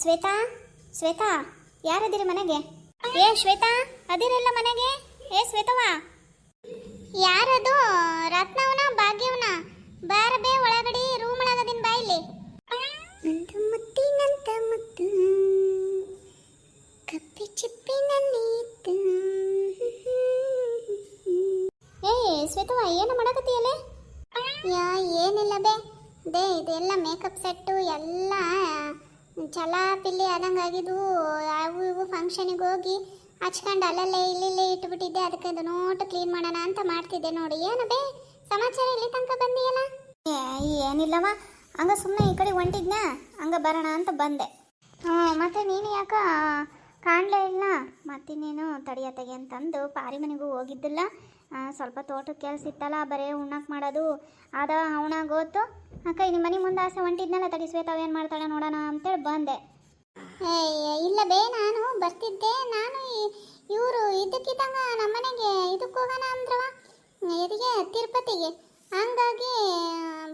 ಶ್ವೇತಾ ಶ್ವೇತಾ ಯಾರದಿರಿ ಮನೆಗೆ? ಏ ಶ್ವೇತಾ ಅದಿರಲ್ಲ ಮನೆಗೆ? ಏ ಶ್ವೇತವಾ ಯಾರದು? ರತ್ನವನ ಭಾಗ್ಯವನ? ಬಾರಬೇ ಒಳಗಡೆ ರೂಮ್ ಒಳಗದಿನ ಬಾಯಿಲಿ. ನಂತ ಮುತ್ತಿನಂತ ಮುತ್ತು ಕಪ್ಪಿ ಚಿಪ್ಪಿನಲ್ಲಿತ್ತು. ಏ ಶ್ವೇತವಾ ಏನು ಮಾಡಕತ್ತೀಯಲ್ಲೇ? ಏನಿಲ್ಲ ಬೇ ಇದೆಲ್ಲ ಮೇಕಪ್ ಸೆಟ್ಟು ಎಲ್ಲ ಚಲಾ ಪಿಲ್ಲಿ ಆದಂಗಾಗಿದ್ದು. ಅವು ಇವು ಫಂಕ್ಷನಿಗೆ ಹೋಗಿ ಹಚ್ಕೊಂಡು ಅಲ್ಲಲ್ಲೇ ಇಲ್ಲಿಲ್ಲೇ ಇಟ್ಬಿಟ್ಟಿದ್ದೆ. ಅದಕ್ಕೆ ಅದು ನೋಟು ಕ್ಲೀನ್ ಮಾಡೋಣ ಅಂತ ಮಾಡ್ತಿದ್ದೆ. ನೋಡಿ ಏನು ಬೇ ಸಮಾಚಾರ, ಇಲ್ಲಿ ತನಕ ಬಂದಿಯಲ್ಲ? ಏನಿಲ್ಲವ, ಹಂಗ ಸುಮ್ಮನೆ ಈ ಕಡೆ ಹೊಂಟಿದ್ನ, ಹಂಗ ಬರೋಣ ಅಂತ ಬಂದೆ. ಮತ್ತೆ ನೀನು ಯಾಕ ಕಾಣಲೇ ಇಲ್ಲ? ಮತ್ತಿನ್ನೇನು ತಡಿಯತ್ತಗೆ ಅಂತಂದು ಪಾರಿ ಮನೆಗೂ ಹೋಗಿದ್ದಿಲ್ಲ. ಸ್ವಲ್ಪ ತೋಟಕ್ಕೆ ಕೆಲಸ ಇತ್ತಲ್ಲ, ಬರೀ ಉಣ್ಣಕ್ಕೆ ಮಾಡೋದು ಅದ ಅವನ ಗೊತ್ತು. ಅಕ್ಕ ನಿಮ್ಮ ಮನೆ ಮುಂದೆ ಆಸೆ ಹೊಂಟಿದ್ನಲ್ಲ, ತಡಿ ಶ್ವೇತಾವ್ ಏನು ಮಾಡ್ತಾಳೆ ನೋಡೋಣ ಅಂತೇಳಿ ಬಂದೆ. ಇಲ್ಲ ಬೇ ನಾನು ಬರ್ತಿದ್ದೆ. ನಾನು ಇವರು ಇದ್ದಕ್ಕಿದ್ದಂಗ ನಮ್ಮನೆಗೆ ಇದಕ್ಕೆ ಹೋಗೋಣ ಅಂದ್ರವ, ಇದಕ್ಕೆ ತಿರುಪತಿಗೆ. ಹಂಗಾಗಿ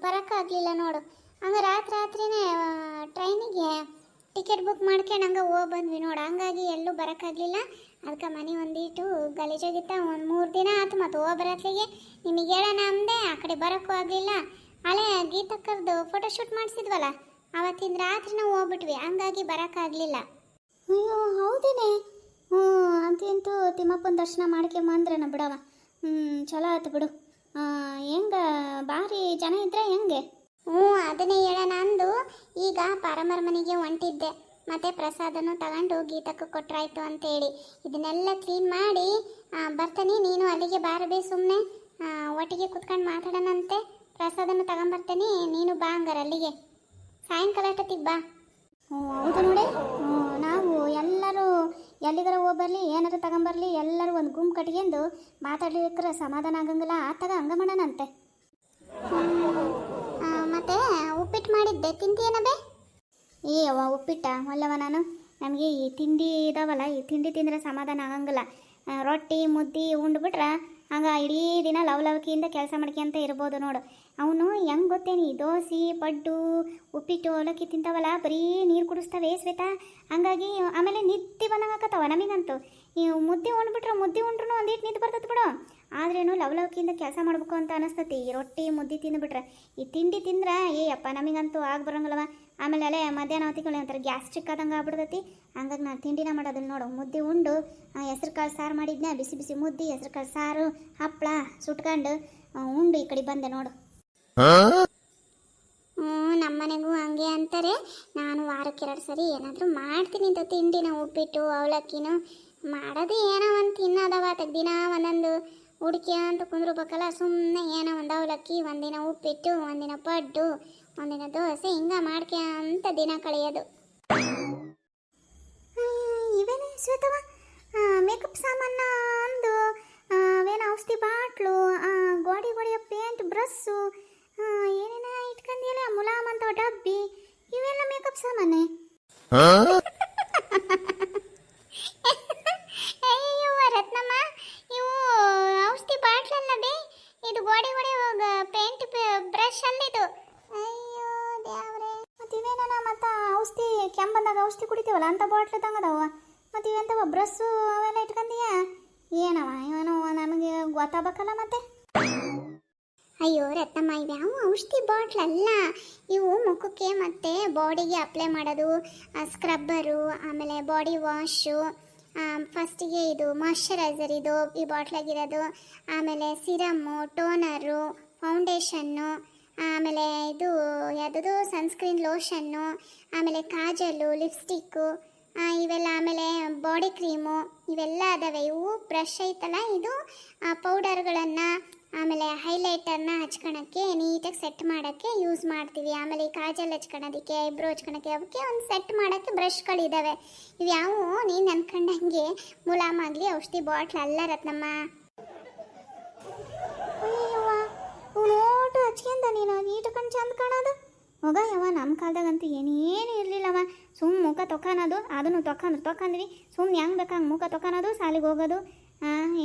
ಬರೋಕ್ಕಾಗಲಿಲ್ಲ ನೋಡು. ಹಂಗೆ ರಾತ್ರಿನೇ ಟ್ರೈನಿಗೆ ಟಿಕೆಟ್ ಬುಕ್ ಮಾಡ್ಕೊಂಡು ಹಂಗೆ ಹೋಗಿ ಬಂದ್ವಿ ನೋಡು. ಹಂಗಾಗಿ ಎಲ್ಲೂ ಬರೋಕ್ಕಾಗಲಿಲ್ಲ. ಅದಕ್ಕೆ ಮನೆ ಒಂದಿಟ್ಟು ಗಲೀಜಾಗಿತ್ತ. ಒಂದು 3 ದಿನ ಆಯ್ತು. ಮತ್ತು ಹೋಗ್ಬರತ್ಲಿಗೆ ನಿಮಗೆ ಹೇಳೋಣ ಅಂದೆ, ಆ ಕಡೆ ಬರೋಕ್ಕೂ ಆಗಲಿಲ್ಲ. ಹಳೆ ಗೀತಕ್ಕರ್ದು ಫೋಟೋಶೂಟ್ ಮಾಡಿಸಿದ್ವಲ್ಲ, ಅವತ್ತಿನ ರಾತ್ರಿ ನಾವು ಹೋಗ್ಬಿಟ್ವಿ. ಹಂಗಾಗಿ ಬರೋಕ್ಕಾಗಲಿಲ್ಲ. ಅಯ್ಯೋ ಹೌದೇನೆ. ಅಂತೂ ತಿಮ್ಮಪ್ಪನ ದರ್ಶನ ಮಾಡ್ಕೊಂಬಂದ್ರನ ಬಿಡವ. ಚಲೋ ಆಯ್ತು ಬಿಡು. ಹೆಂಗೆ ಭಾರಿ ಜನ ಇದ್ರೆ ಹೆಂಗೆ? ಅದನ್ನೇ ಹೇಳೋಣ ಅಂದು ಈಗ ಪಾರಮರ ಮನೆಗೆ ಹೊಂಟಿದ್ದೆ. ಮತ್ತು ಪ್ರಸಾದನೂ ತಗೊಂಡು ಗೀತಕ್ಕೆ ಕೊಟ್ರಾಯ್ತು ಅಂತೇಳಿ ಇದನ್ನೆಲ್ಲ ಕ್ಲೀನ್ ಮಾಡಿ ಬರ್ತಾನೆ. ನೀನು ಅಲ್ಲಿಗೆ ಬಾರಬೇ, ಸುಮ್ಮನೆ ಒಟ್ಟಿಗೆ ಕುತ್ಕೊಂಡು ಮಾತಾಡೋಣಂತೆ. ಪ್ರಸಾದನೂ ತಗೊಂಬರ್ತಾನೆ, ನೀನು ಬಾ ಹಂಗಾರ ಅಲ್ಲಿಗೆ ಸಾಯಂಕಾಲ ಅಷ್ಟೊತ್ತಿಗೆ ಬಾ. ಹೌದು ನೋಡಿ, ನಾವು ಎಲ್ಲರೂ ಎಲ್ಲಿಗಾರ ಹೋಗ್ಬರ್ಲಿ, ಏನಾರು ತಗೊಂಬರ್ಲಿ, ಎಲ್ಲರೂ ಒಂದು ಗುಂಪು ಕಟ್ಕೊಂಡು ಮಾತಾಡ್ಲಿಕ್ಕೆ ಸಮಾಧಾನ ಆಗಂಗಿಲ್ಲ. ಆತಾಗ ಹಂಗ ಮಾಡೋಣಂತೆ. ಮತ್ತೆ ಉಪ್ಪಿಟ್ಟು ಮಾಡಿದ್ದೆ, ತಿಂತೀಯನಬೇ? ಅವ್ವ ಉಪ್ಪಿಟ್ಟ ಒಲ್ಲವ ನಾನು. ನಮಗೆ ಈ ತಿಂಡಿ ಇದಾವಲ್ಲ, ಈ ತಿಂಡಿ ತಿಂದರೆ ಸಮಾಧಾನ ಆಗಂಗಿಲ್ಲ. ರೊಟ್ಟಿ ಮುದ್ದೆ ಉಂಡ್ಬಿಟ್ರೆ ಹಂಗೆ ಇಡೀ ದಿನ ಲವಲವಿಕೆಯಿಂದ ಕೆಲಸ ಮಾಡ್ಕೊಂತ ಇರ್ಬೋದು ನೋಡು. ಅವನು ಹೆಂಗೆ ಗೊತ್ತೇನಿ, ದೋಸೆ ಪಡ್ಡು ಉಪ್ಪಿಟ್ಟು ಅವಲಕ್ಕಿ ತಿಂತಾವಲ್ಲ, ಬರೀ ನೀರು ಕುಡಿಸ್ತವೆ ಶ್ವೇತಾ. ಹಂಗಾಗಿ ಆಮೇಲೆ ನಿದ್ದೆ ಬಂದಂಗಾಕತ್ತವ ನಮಗಂತೂ. ಈ ಮುದ್ದೆ ಉಂಡ್ರು ಒಂದಿಟ್ಟು ನಿದ್ದೆ ಬರ್ತದೆ ಬಿಡು. ಆದ್ರೇನು ಲವಲವಿಕೆಯಿಂದ ಕೆಲಸ ಮಾಡ್ಬೇಕು ಅಂತ ಅನಿಸ್ತತಿ. ಈ ರೊಟ್ಟಿ ಮುದ್ದೆ ತಿಂದುಬಿಟ್ರೆ. ಈ ತಿಂಡಿ ತಿಂದ್ರೆ ಅಪ್ಪ ನಮಗಂತೂ ಆಗಿ ಬರೋಂಗಿಲ್ಲವ. ಆಮೇಲೆ ಅಲ್ಲೇ ಮಧ್ಯಾಹ್ನ ಹೊತ್ತಿಗೆ ಒಂಥರ ಗ್ಯಾಸ್ಟ್ರಿಕ್ ಆದಂಗೆ ಆಗ್ಬಿಡ್ತೈತಿ. ಹಂಗಾಗಿ ನಾನು ತಿಂಡಿನ ಮಾಡೋದಿಲ್ಲ ನೋಡು. ಮುದ್ದೆ ಉಂಡು ಹೆಸ್ರು ಕಾಳು ಸಾರು ಮಾಡಿದ್ನ, ಬಿಸಿ ಬಿಸಿ ಮುದ್ದೆ ಹೆಸ್ರು ಕಾಳು ಸಾರು ಹಪ್ಪಳ ಸುಟ್ಕೊಂಡು ಉಂಡು ಈ ಕಡೆ ಬಂದೆ ನೋಡು. ನಮ್ಮನೆಗೂ ಹಂಗೆ ಅಂತಾರೆ. ನಾನು ವಾರಕ್ಕೆ 2 ಸರಿ ಏನಾದರೂ ಮಾಡ್ತೀನಿ ಅಂತ ತಿಂಡಿನ, ಉಪ್ಪಿಟ್ಟು ಅವಲಕ್ಕಿನೂ ಮಾಡೋದು. ಏನೋ ಒಂದು ತಿನ್ನೋದವ ದಿನ ಒಂದೊಂದು ಹುಡುಕಿ ಅಂತ ಕುಂದ್ರಬೇಕಲ್ಲ. ಸುಮ್ಮನೆ ಏನೋ ಒಂದು ಅವಲಕ್ಕಿ, ಒಂದಿನ ಉಪ್ಪಿಟ್ಟು, ಒಂದಿನ ಪಡ್ಡು, ಒಂದಿನ ದೋಸೆ, ಹಿಂಗೆ ಮಾಡ್ಕೊಂತ ದಿನ ಕಳೆಯೋದು. ಇವೇನೇ ಶ್ವೇತವ ಮೇಕಪ್ ಸಾಮಾನು ಅಂದು ಅವೇನು ಔಷಧಿ ಬಾಟ್ಲು, ಗೋಡಿ ಗೋಡಿಯ ಪೇಂಟ್ ಬ್ರಸ್ಸು, ಏನೇನ ಇಟ್ಕೊಂಡಿಯಲ್ಲ ಮುಲಾಮ್ ಅಂತ ಡಬ್ಬಿ, ಇವೆಲ್ಲ ಮೇಕಪ್ ಸಾಮಾನೆ? ಅಯ್ಯೋ ರತ್ನಮ್ಮ, ಇವು ಔಷಧಿ ಬಾಟ್ಲಲ್ಲ ಬೇ, ಇದು ಗೋಡಿ ಗೋಡಿ ಪೇಂಟ್ ಬ್ರಷ್ ಅಲ್ಲಿದು. ಅಯ್ಯೋ ದೇವ್ರೆ, ಮತ್ತು ಇವೇನ ಮತ್ತು ಔಷಧಿ ಕೆಮ್ಮಂದಾಗ ಔಷಧಿ ಕುಡಿತೀವಲ್ಲ ಅಂತ ಬಾಟ್ಲು ತಂಗದವ. ಮತ್ತು ಇವೆಂತವ ಬ್ರಸ್ಸು ಅವೆಲ್ಲ ಇಟ್ಕೊಂಡೀಯ? ಏನವ ಏನೋ ನಮಗೆ ಗೊತ್ತಾಗಬೇಕಲ್ಲ ಮತ್ತೆ. ಅಯ್ಯೋ ರತ್ನಮ್ಮ, ಇವ್ಯಾವು ಔಷಧಿ ಬಾಟ್ಲಲ್ಲ. ಇವು ಮುಖಕ್ಕೆ ಮತ್ತು ಬಾಡಿಗೆ ಅಪ್ಲೈ ಮಾಡೋದು, ಸ್ಕ್ರಬ್ಬರು, ಆಮೇಲೆ ಬಾಡಿ ವಾಶು, ಫಸ್ಟಿಗೆ ಇದು ಮಾಯ್ಶ್ಚರೈಸರ್ ಇದು ಈ ಬಾಟ್ಲಾಗಿರೋದು, ಆಮೇಲೆ ಸಿರಮ್ಮು, ಟೋನರು, ಫೌಂಡೇಶನ್ನು, ಆಮೇಲೆ ಇದು ಯಾವುದದು ಸನ್ಸ್ಕ್ರೀನ್ ಲೋಷನ್ನು, ಆಮೇಲೆ ಕಾಜಲ್ಲು, ಲಿಪ್ಸ್ಟಿಕ್ಕು ಇವೆಲ್ಲ, ಆಮೇಲೆ ಬಾಡಿ ಕ್ರೀಮು ಇವೆಲ್ಲ ಅದಾವೆ. ಇವು ಬ್ರಷ್ ಐತಲ್ಲ, ಇದು ಪೌಡರ್ಗಳನ್ನು ಆಮೇಲೆ ಹೈಲೈಟರ್ನ ಹಚ್ಕೊಳಕ್ಕೆ ನೀಟಾಗಿ ಸೆಟ್ ಮಾಡೋಕ್ಕೆ ಯೂಸ್ ಮಾಡ್ತೀವಿ. ಆಮೇಲೆ ಈ ಕಾಜಲ್ ಹಚ್ಕೊಳೋದಕ್ಕೆ, ಐಬ್ರೋ ಹಚ್ಕೊಳಕ್ಕೆ, ಅವಕ್ಕೆ ಒಂದು ಸೆಟ್ ಮಾಡೋಕ್ಕೆ ಬ್ರಷ್ಗಳಿದ್ದಾವೆ. ಇವ್ಯಾವು ನೀನು ಅನ್ಕೊಂಡಂಗೆ ಮುಲಾಮಾಗಲಿ ಔಷಧಿ ಬಾಟ್ಲ್ ಅಲ್ಲ ರತ್ನಮ್ಮ. ಅಯ್ಯವ್ವ, ನೋಟು ಹಚ್ಕೊಂಡ ನೀನು ನೀಟುಕೊಂಡು ಚಂದ ಕಾಣೋದು. ಹೋಗ ಯವ್ವ, ನಮ್ಮ ಕಾಲದಾಗಂತೂ ಏನೇನು ಇರಲಿಲ್ಲವ. ಸುಮ್ಮ ಮುಖ ತೊಕೊಳೋದು, ಅದನ್ನು ತೊಕೊಂಡ್ವಿ. ಸುಮ್ಮನೆ ಹೆಂಗೆ ಬೇಕು ಹಂಗೆ ಮುಖ ತೊಕೊಳೋದು, ಸಾಲಿಗೆ ಹೋಗೋದು.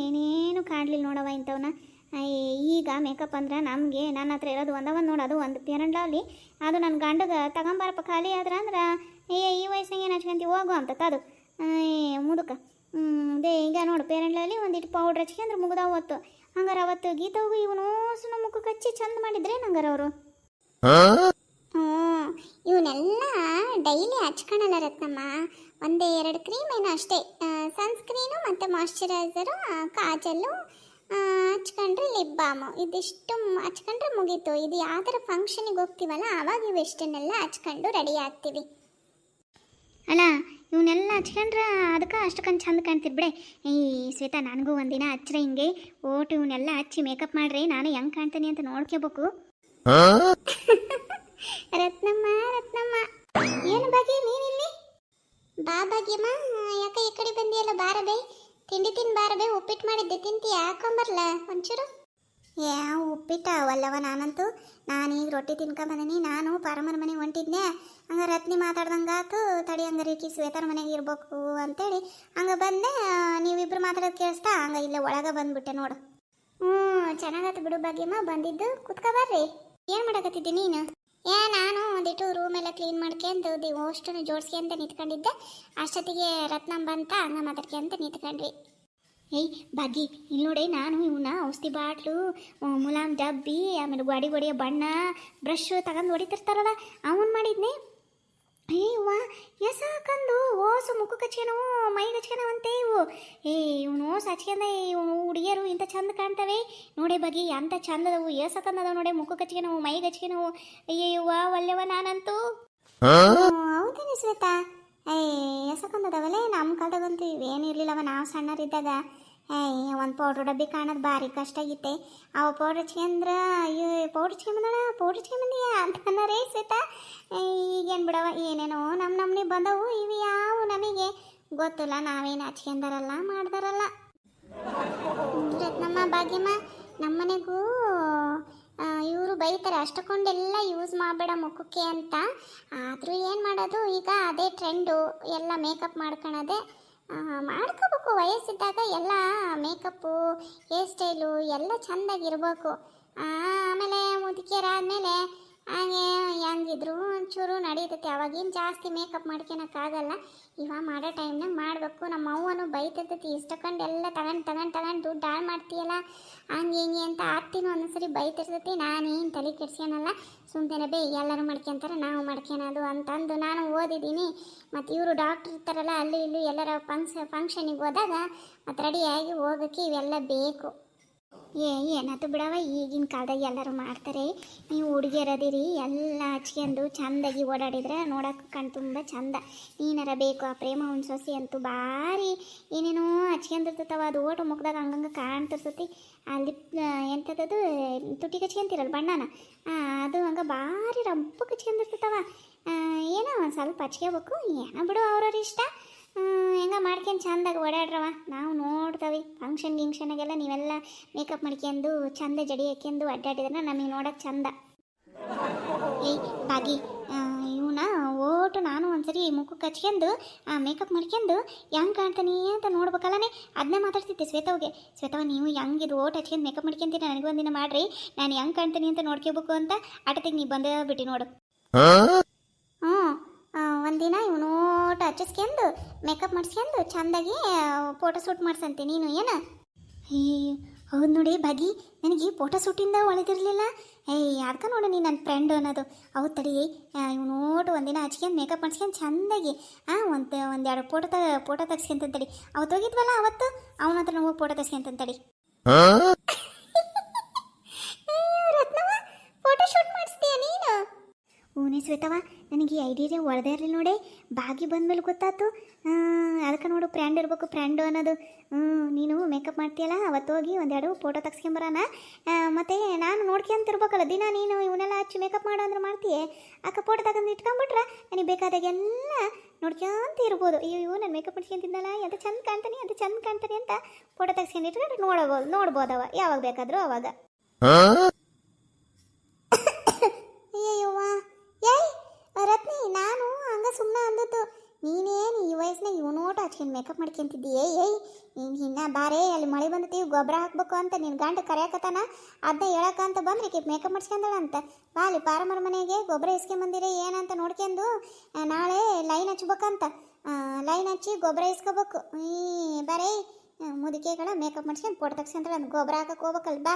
ಏನೇನು ಕಾಣಲಿಲ್ಲ ನೋಡವ ಇಂಥವನ್ನ. ಈಗ ಮೇಕಪ್ ಅಂದ್ರೆ ನಮಗೆ ನನ್ನ ಹತ್ರ ಇರೋದು ಒಂದು ನೋಡೋದು ಒಂದು ಪೇರೆಂಟ್ಲಲ್ಲಿ ಅದು ನನ್ನ ಗಂಡಗೆ ತಗೊಂಬಾರಪ್ಪ ಖಾಲಿ ಆದ್ರೆ ಅಂದ್ರೆ ಈ ವಯಸ್ಸಿನಾಗ ಏನು ಹಚ್ಕೊಂತೀವಿ ಹೋಗು ಅಂತ ಅದು ಮುದುಕ ಅದೇ ಈಗ ನೋಡು ಪೇರೆಂಟ್ಲಲ್ಲಿ ಒಂದಿಟ್ಟು ಪೌಡ್ರ್ ಹಚ್ಕೊಂಡ್ರೆ ಮುಗ್ದ ಅವತ್ತು ಹಂಗಾರೆ ಅವತ್ತು ಗೀತವ್ಗೂ ಇವನು ಸುಮ್ಮನೆ ಮುಖಕ್ಕೆ ಹಚ್ಚಿ ಚಂದ ಮಾಡಿದ್ರೆ ನಂಗಾರ ಅವರು ಇವನ್ನೆಲ್ಲ ಡೈಲಿ ಹಚ್ಕೊಳಲ್ಲ ರತ್ನಮ್ಮ, ಒಂದೇ 2 ಕ್ರೀಮ್ ಏನೋ ಅಷ್ಟೇ, ಸನ್ಸ್ಕ್ರೀನು ಮತ್ತು ಮಾಯ್ಶ್ಚರೈಸರು, ಕಾಜಲ್ಲು ಹಚ್ಕೊಂಡ್ರೆ ಲಿಪ್ ಬಾಮು ಇದಿಷ್ಟು ಹಚ್ಕೊಂಡ್ರೆ ಮುಗೀತು. ಇದು ಯಾವ ಥರ ಫಂಕ್ಷನಿಗೆ ಹೋಗ್ತೀವಲ್ಲ ಆವಾಗ ಇವೆಷ್ಟನ್ನೆಲ್ಲ ಹಚ್ಕೊಂಡು ರೆಡಿ ಆಗ್ತೀವಿ ಅಲ್ಲ. ಇವನ್ನೆಲ್ಲ ಹಚ್ಕೊಂಡ್ರೆ ಅದಕ್ಕೆ ಅಷ್ಟಕ್ಕೊಂದು ಚಂದ ಕಾಣ್ತಿರ್ ಬಿಡೆ. ಈ ಶ್ವೇತಾ ನನಗೂ ಒಂದಿನ ಹಚ್ಚ್ರೆ ಹಿಂಗೆ ಓಟು ಇವನ್ನೆಲ್ಲ ಹಚ್ಚಿ ಮೇಕಪ್ ಮಾಡ್ರಿ ನಾನು ಹೆಂಗೆ ಕಾಣ್ತೀನಿ ಅಂತ ನೋಡ್ಕೋಬೇಕು. ರತ್ನಮ್ಮ ರತ್ನಮ್ಮ ಏನು ಬಗ್ಗೆ ನೀನಿಲ್ಲಿ ಬಾ ಭಾಗ್ಯಮ್ಮ, ಯಾಕೆ ಈ ಕಡೆ ಬಂದಿಯಲ್ಲ? ಬಾರಬೇ ತಿಂಡಿ ಬಾರಬೇ, ಉಪ್ಪಿಟ್ಟು ಮಾಡಿದ್ದೆ ತಿಂತೀಯ? ಹಾಕೊಂಬರ್ಲ ಒಂಚೂರು? ಉಪ್ಪಿಟ್ಟ ಅವಲ್ಲವ ನಾನಂತೂ ನಾನೀಗ ರೊಟ್ಟಿ ತಿನ್ಕೊಂಬಂದಿನಿ. ನಾನು ಪಾರಮ್ಮರ ಮನೆಗೆ ಹೊಂಟಿದ್ನೆ, ಹಂಗೆ ರತ್ನಿ ಮಾತಾಡ್ದಂಗಾತು ತಡಿ ಹಂಗಾರೆ ಈಕಿ ಶ್ವೇತಾರ ಮನೆಗೆ ಇರ್ಬೇಕು ಅಂತೇಳಿ ಹಂಗೆ ಬಂದೆ. ನೀವಿಬ್ರು ಮಾತಾಡೋದು ಕೇಳಿಸ್ತಾ ಹಂಗೆ ಇಲ್ಲೇ ಒಳಗೆ ಬಂದ್ಬಿಟ್ಟೆ ನೋಡು. ಚೆನ್ನಾಗತ್ತು ಬಿಡು ಭಾಗ್ಯಮ್ಮ, ಬಂದಿದ್ದು ಕುತ್ಕೊಬರ್ರಿ. ಏನು ಮಾಡಕತ್ತಿದ್ದೆ ನೀನು? ನಾನು ಒಂದಿಟ್ಟು ರೂಮ್ ಎಲ್ಲ ಕ್ಲೀನ್ ಮಾಡ್ಕೊಂಡು ಅಷ್ಟನ್ನು ಜೋಡಿಸ್ಕೊಂತ ನಿಂತ್ಕೊಂಡಿದ್ದೆ. ಅಷ್ಟೊತ್ತಿಗೆ ರತ್ನಮ್ಮ ಬಂತ, ಹಂಗೆ ಮಾತಾಡ್ಕೊಂತ ನಿಂತ್ಕೊಂಡ್ರಿ. ಭಾಗ್ಯ ಇಲ್ಲಿ ನೋಡಿ, ನಾನು ಇವನ್ನ ಔಷಧಿ ಬಾಟ್ಲು, ಮುಲಾಮ್ ಡಬ್ಬಿ, ಆಮೇಲೆ ಗೋಡೆಯ ಬಣ್ಣ, ಬ್ರಷ್ ತಗೊಂಡು ಹೊಡಿತಿರ್ತಾರಲ್ಲ ಅವನು ಮಾಡಿದ್ನಿ. ಇವ್ವ ಎಸಾಕಂದು ಓಸು ಮುಖಕ್ಕೆ ಹಚ್ಕೊನವು ಮೈಗೆ ಹಚ್ಕೊನವಂತೆ ಇವು. ಇವನು ಓಸು ಹಚ್ಕೊಂಡ ಇವನು ಹುಡುಗಿಯರು ಇಂಥ ಚಂದ ಕಾಣ್ತವೆ ನೋಡಿ ಬಗ್ಗೆ, ಅಂಥ ಚಂದದವು ಏಸಕಂದದವು ನೋಡಿ, ಮುಖಕ್ಕೆ ಹಚ್ಕೊನವು ಮೈಗೆ ಹಚ್ಕೊನವು. ಇವ್ವ ಒಲ್ಲೆವ ನಾನಂತೂ. ಹೌದೇನು ಶ್ವೇತಾ? ಎಸಕಂದದವಲ್ಲೇ ನಮ್ಮ ಕಾಲದಾಗಂತೂ ಇವೇನು ಇರಲಿಲ್ಲವ ನಾವು ಸಣ್ಣರಿದ್ದಾಗ. ಒಂದು ಪೌಡ್ರ್ ಡಬ್ಬಿ ಕಾಣೋದು ಭಾರಿ ಕಷ್ಟ ಆಗಿತ್ತೆ. ಅವ ಪೌಡ್ರ್ ಹಚ್ಕೊಂಡ್ರ ಅಯ್ಯೋ ಪೌಡ್ರ್ ಹಚ್ಕೊಂಬಂದಿಯ ಅಂತ ರೇ ಶ್ವೇತಾ. ಈಗೇನು ಬಿಡವ ಏನೇನೋ ನಮ್ಮನೆ ಬಂದವು, ಇವು ಯಾವ ನಮಗೆ ಗೊತ್ತಿಲ್ಲ, ನಾವೇನು ಹಚ್ಕೊಂಡಾರಲ್ಲ ಮಾಡ್ದಾರಲ್ಲ. ರತ್ನಮ್ಮ ಭಾಗ್ಯಮ್ಮ ನಮ್ಮನೆಗೂ ಇವರು ಬೈತಾರೆ ಅಷ್ಟಕ್ಕೊಂಡೆಲ್ಲ ಯೂಸ್ ಮಾಡಬೇಡ ಮುಖಕ್ಕೆ ಅಂತ. ಆದರೂ ಏನು ಮಾಡೋದು, ಈಗ ಅದೇ ಟ್ರೆಂಡು, ಎಲ್ಲ ಮೇಕಪ್ ಮಾಡ್ಕೊಳೋದೆ. ಮಾಡ್ಕೋಬೇಕು ವಯಸ್ಸಿದ್ದಾಗ ಎಲ್ಲ ಮೇಕಪ್ಪು ಹೇರ್ ಸ್ಟೈಲು ಎಲ್ಲ ಚೆಂದಾಗಿರ್ಬೇಕು. ಆಮೇಲೆ ಮುದುಕಿಯರಾದಮೇಲೆ ಹಾಗೆ ಹೆಂಗಿದ್ರು ಒಂಚೂರು ನಡೀತೈತೆ, ಅವಾಗೇನು ಜಾಸ್ತಿ ಮೇಕಪ್ ಮಾಡ್ಕೊಳಕ್ಕಾಗಲ್ಲ. ಇವಾಗ ಮಾಡೋ ಟೈಮ್ನಾಗ ಮಾಡಬೇಕು. ನಮ್ಮ ಅವ್ವನು ಬೈತಿರ್ತೈತಿ, ಇಷ್ಟಕೊಂಡು ಎಲ್ಲ ತಗೊಂಡು ದುಡ್ಡು ಹಾಳು ಮಾಡ್ತೀಯಲ್ಲ ಹಂಗೆ ಹಿಂಗೆ ಅಂತ ಆಗ್ತೀನೋ ಒಂದೊಂದ್ಸರಿ ಬೈತಿರ್ತೈತಿ. ನಾನೇನು ತಲೆ ಕೆಡ್ಸ್ಕೊಳಲ್ಲ, ಸುಮ್ಮನೆ ಬೇ ಎಲ್ಲರೂ ಮಾಡ್ಕೊತಾರೆ ನಾವು ಮಾಡ್ಕೊಳೋದು ಅಂತಂದು ನಾನು ಓದಿದ್ದೀನಿ. ಮತ್ತು ಇವರು ಡಾಕ್ಟ್ರ್ ಇರ್ತಾರಲ್ಲ ಅಲ್ಲಿ ಇಲ್ಲಿ ಎಲ್ಲರ ಫಂಕ್ಷನಿಗೆ ಹೋದಾಗ ಮತ್ತು ರೆಡಿಯಾಗಿ ಹೋಗೋಕ್ಕೆ ಇವೆಲ್ಲ ಬೇಕು. ಏನಾಯ್ತು ಬಿಡವ, ಈಗಿನ ಕಾಲದಾಗ ಎಲ್ಲರೂ ಮಾಡ್ತಾರೆ. ನೀವು ಹುಡುಗಿಯರದಿರಿ ಎಲ್ಲ ಹಚ್ಕೊಂಡು ಚೆಂದಾಗಿ ಓಡಾಡಿದ್ರೆ ನೋಡೋಕೆ ಕಣ್ ತುಂಬ ಚಂದ. ನೀನಾರ ಬೇಕು. ಆ ಪ್ರೇಮ ಒಂದು ಸೊಸೆ ಅಂತೂ ಭಾರಿ ಏನೇನೋ ಹಚ್ಕೊಂಡಿರ್ತವ, ಅದು ಓಟು ಮುಖದಾಗ ಹಂಗಂಗೆ ಕಾಣ್ತಿರ್ತೈತಿ. ಅಲ್ಲಿ ಎಂಥದ್ದು ತುಟಿ ಹಚ್ಕೊಂತಿರಲ್ಲ ಬಣ್ಣನ, ಅದು ಹಂಗೆ ಭಾರಿ ರಂಪಕ್ಕೆ ಹಚ್ಕೊಂಡಿರ್ತವ. ಏನೋ ಒಂದು ಸ್ವಲ್ಪ ಹಚ್ಕೋಬೇಕು, ಏನೋ ಬಿಡು ಅವ್ರವ್ರ ಇಷ್ಟ. ಹೆಂಗೆ ಮಾಡ್ಕೊಂಡು ಚೆಂದಾಗಿ ಓಡಾಡ್ರವ, ನಾವು ನೋಡ್ತವೆ ಫಂಕ್ಷನ್ಗೆಲ್ಲ ನೀವೆಲ್ಲ ಮೇಕಪ್ ಮಾಡ್ಕೊಂಡು ಚಂದ ಜಡಿ ಹಾಕ್ಯಂಡು ಅಡ್ಡಾಡಿದ್ರೆ ನಮಗೆ ನೋಡೋಕೆ ಚಂದ. ಬಾಗಿ ಇವನ ಓಟು ನಾನು ಒಂದ್ಸರಿ ಮುಖಕ್ಕೆ ಹಚ್ಕೊಂಡು ಮೇಕಪ್ ಮಾಡ್ಕೊಂಡು ಹೆಂಗೆ ಕಾಣ್ತಾನೆ ಅಂತ ನೋಡ್ಬೇಕಲ್ಲೇ ಅದನ್ನೇ ಮಾತಾಡ್ತಿದ್ದೆ ಶ್ವೇತವ್ಗೆ. ಶ್ವೇತವ ನೀವು ಹೆಂಗಿದು ಓಟ್ ಹಚ್ಕೊಂಡು ಮೇಕಪ್ ಮಾಡ್ಕೊಂತೀನಿ, ನನಗೂ ಒಂದಿನ ಮಾಡ್ರಿ, ನಾನು ಹೆಂಗೆ ಕಾಣ್ತೀನಿ ಅಂತ ನೋಡ್ಕೋಬೇಕು ಅಂತ ಆಟತಿಗೆ ನೀವು ಬಂದೇ ಬಿಟ್ಟು ನೋಡು. ಒಂದಿನ ಇವನು ಓಟ್ ಹಚ್ಚಿಸ್ಕೊಂಡು ಮೇಕಪ್ ಮಾಡಿಸ್ಕೊಂಡು ಚೆಂದಾಗಿ ಫೋಟೋ ಶೂಟ್ ಮಾಡ್ಸಂತೆ ನೀನು ಏನು. ಹೌದು ನೋಡಿ ಭಾಗಿ, ನನಗೆ ಫೋಟೋ ಶೂಟಿಂದ ಒಳದಿರಲಿಲ್ಲ. ಅದಕ್ಕೆ ನೋಡು ನೀನು ನನ್ನ ಫ್ರೆಂಡು ಅನ್ನೋದು. ಹೌದು ತಡಿ, ಇವನು ಓಟು ಒಂದಿನ ಹಚ್ಕೊಂಡು ಮೇಕಪ್ ಮಾಡಿಸ್ಕೊಂಡು ಚೆಂದಾಗಿ ಒಂದೆರಡು ಫೋಟೋ ತೆಗ್ಸ್ಕೊಂತಂತಡಿ. ಅವತ್ತು ಹೋಗಿದ್ವಲ್ಲ ಅವತ್ತು ಅವನ ಹತ್ರ ಹೋಗಿ ಫೋಟೋ ತೆಗ್ಸ್ಕೊಂತಂತಡಿ. ರತ್ನವ ಫೋಟೋ ಶೂಟ್ ಮಾಡಿಸ್ತೀಯ ನೀನು? ಹೂನೇ ಶ್ವೇತವ, ನನಗೆ ಐಡಿಯಾ ಹೊಡೆದೇ ಇರಲಿಲ್ಲ ನೋಡಿ, ಬಾಗಿ ಬಂದಮೇಲೆ ಗೊತ್ತಾಯ್ತು. ಅದಕ್ಕೆ ನೋಡು ಫ್ರೆಂಡ್ ಇರಬೇಕು ಫ್ರೆಂಡು ಅನ್ನೋದು. ನೀನು ಮೇಕಪ್ ಮಾಡ್ತೀಯಲ್ಲ ಅವತ್ತು ಹೋಗಿ ಒಂದೆರಡು ಫೋಟೋ ತೆಗ್ಸ್ಕೊಂಬರೋಣ. ಮತ್ತು ನಾನು ನೋಡ್ಕೊಂತಿರ್ಬೇಕಲ್ಲ ದಿನ, ನೀನು ಇವನ್ನೆಲ್ಲ ಹಚ್ಚಿ ಮೇಕಪ್ ಮಾಡೋ ಅಂದ್ರೆ ಮಾಡ್ತೀಯೇ, ಅಕ್ಕ ಫೋಟೋ ತಗೊಂಡು ಇಟ್ಕೊಂಬಿಟ್ರೆ ನನಗೆ ಬೇಕಾದಾಗೆಲ್ಲ ನೋಡ್ಕೊಂತ ಇರ್ಬೋದು. ಇವು ನಾನು ಮೇಕಪ್ ಮಾಡ್ಸ್ಕೊಂತಿದ್ದಲ್ಲ ಎಂತ ಚಂದ ಕಾಣ್ತಾನೆ ಅಂತ ಫೋಟೋ ತೆಗ್ಸ್ಕೊಂಡಿಟ್ರೆ ನೋಡ್ಬೋದವ ಯಾವಾಗ ಬೇಕಾದರೂ ಅವಾಗ. ಅಯ್ಯವ್ವ ರತ್ನಿ, ನಾನು ಹಂಗೆ ಸುಮ್ಮನೆ ಅಂದದ್ದು. ನೀನೇನು ಈ ವಯಸ್ಸಿನಾಗ ಇವನೋಟ ಹಚ್ಕೊಂಡು ಮೇಕಪ್ ಮಾಡ್ಕೊಂತಿದ್ದೀಯೇ ಏಯ್ ನೀನು ಇನ್ನ ಬಾರೇ ಅಲ್ಲಿ ಮಳೆ ಬಂದತೀವಿ ಗೊಬ್ಬರ ಹಾಕ್ಬೇಕು ಅಂತ ನಿನ್ನ ಗಂಡ ಕರೆಯಕತ್ತಾನ ಅದನ್ನ ಹೇಳಕ್ಕಂತ ಬಂದ್ರೆ ಈಕೆ ಮೇಕಪ್ ಮಾಡ್ಸ್ಕೊಂಡಳಂತ ಬಾಲಿ ಪಾರಮರ ಮನೆಗೆ ಗೊಬ್ಬರ ಇಸ್ಕೊಂಬಂದಿರಿ ಏನಂತ ನೋಡ್ಕೊಂಡು ನಾಳೆ ಲೈನ್ ಹಚ್ಬೇಕಂತ ಲೈನ್ ಹಚ್ಚಿ ಗೊಬ್ಬರ ಇಸ್ಕೋಬೇಕು ಬರೇ ಮುದುಕೆಗಳ ಮೇಕಪ್ ಮಾಡ್ಸ್ಕೊಂಡು ಫೋಟೋ ತೆಗ್ಸ್ಕೊಂತಾಳೆ ಅಂತ ಗೊಬ್ಬರ ಹಾಕಕ್ಕೆ ಹೋಗ್ಬೇಕಲ್ಲ ಬಾ.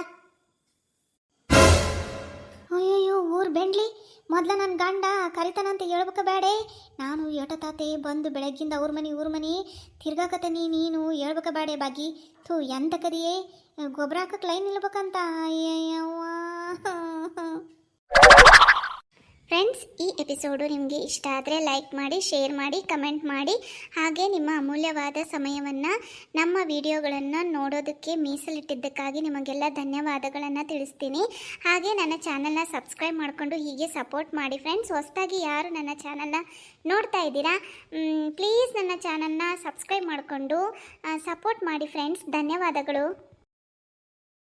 ಅಯ್ಯಯ್ಯೋ ಊರು ಬೆಂಡ್ಲಿ ಮೊದ್ಲ ನನ್ನ ಗಂಡ ಕರಿತಾನಂತ ಹೇಳ್ಬೇಕ ಬೇಡೆ ನಾನು ತಾತೆ ಬಂದು ಬೆಳಗ್ಗಿಂದ ಊರ್ ಮನೆ ತಿರ್ಗಾಕತ್ತೀನಿ ನೀನು ಹೇಳ್ಬೇಕ ಬೇಡೆ ಬಾಗಿ ಥೂ ಎಂತ ಕದಿಯೇ ಗೊಬ್ಬರ ಹಾಕಕ್ಕೆ ಲೈನ್ ನಿಲ್ಬೇಕಂತ ಅಯ್ಯವ್ವ. ಫ್ರೆಂಡ್ಸ್ ಈ ಎಪಿಸೋಡು ನಿಮಗೆ ಇಷ್ಟ ಆದರೆ ಲೈಕ್ ಮಾಡಿ ಶೇರ್ ಮಾಡಿ ಕಮೆಂಟ್ ಮಾಡಿ ಹಾಗೆ ನಿಮ್ಮ ಅಮೂಲ್ಯವಾದ ಸಮಯವನ್ನು ನಮ್ಮ ವಿಡಿಯೋಗಳನ್ನು ನೋಡೋದಕ್ಕೆ ಮೀಸಲಿಟ್ಟಿದ್ದಕ್ಕಾಗಿ ನಿಮಗೆಲ್ಲ ಧನ್ಯವಾದಗಳನ್ನು ತಿಳಿಸ್ತೀನಿ. ಹಾಗೆ ನನ್ನ ಚಾನಲ್ನ ಸಬ್ಸ್ಕ್ರೈಬ್ ಮಾಡಿಕೊಂಡು ಹೀಗೆ ಸಪೋರ್ಟ್ ಮಾಡಿ ಫ್ರೆಂಡ್ಸ್. ಹೊಸದಾಗಿ ಯಾರು ನನ್ನ ಚಾನಲ್ನ ನೋಡ್ತಾ ಇದ್ದೀರಾ ಪ್ಲೀಸ್ ನನ್ನ ಚಾನಲ್ನ ಸಬ್ಸ್ಕ್ರೈಬ್ ಮಾಡಿಕೊಂಡು ಸಪೋರ್ಟ್ ಮಾಡಿ ಫ್ರೆಂಡ್ಸ್. ಧನ್ಯವಾದಗಳು.